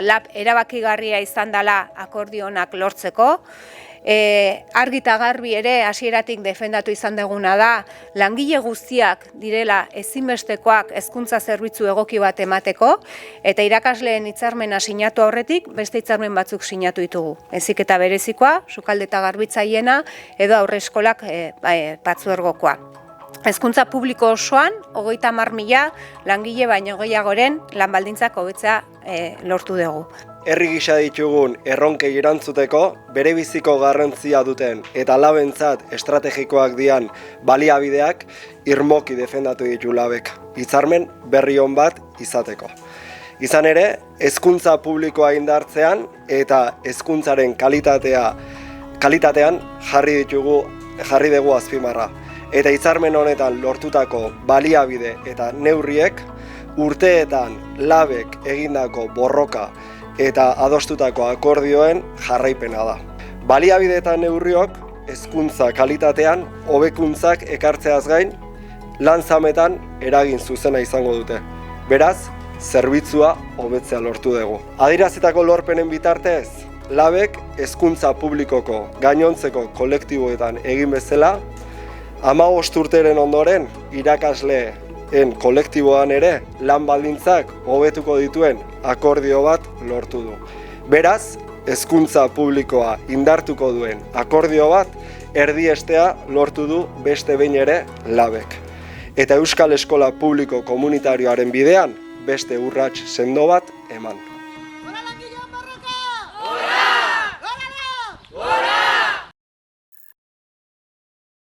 Lab erabakigarria izan dela akordionak lortzeko. Argi eta garbi ere hasieratik defendatu izan duguna da, langile guztiak direla ezinbestekoak hezkuntza zerbitzu egoki bat emateko, eta irakasleen hitzarmena sinatu aurretik beste hitzarmen batzuk sinatu ditugu. Heziketa berezikoa, sukalde eta garbitzaileena edo aurreskolak partzuergokoa. Hezkuntza publiko osoan, 30.000 langile baino gehiagoren lan baldintzak hobetzea lortu dugu. Herri gisa ditugun erronkei erantzuteko, berebiziko garrantzia duten eta labentzat estrategikoak dian baliabideak irmoki defendatu ditu labek, hitzarmen berri on bat izateko. Izan ere, hezkuntza publikoa indartzean eta hezkuntzaren kalitatean jarri dugu azpimarra. Eta hitzarmen honetan lortutako baliabide eta neurriek urteetan labek egindako borroka eta adostutako akordioen jarraipena da. Baliabide eta neurriok hezkuntza kalitatean hobekuntzak ekartzeaz gain lan zametan eragin zuzena izango dute. Beraz, zerbitzua hobetzea lortu dugu. Adierazitako lorpenen bitartez, labek hezkuntza publikoko gainontzeko kolektiboetan egin bezala, 15 urteren ondoren irakasleen kolektiboan ere lan baldintzak hobetuko dituen akordio bat lortu du. Beraz, hezkuntza publikoa indartuko duen akordio bat erdiestea lortu du beste behin ere labek. Eta Euskal Eskola Publiko Komunitarioaren bidean beste urrats sendo bat eman.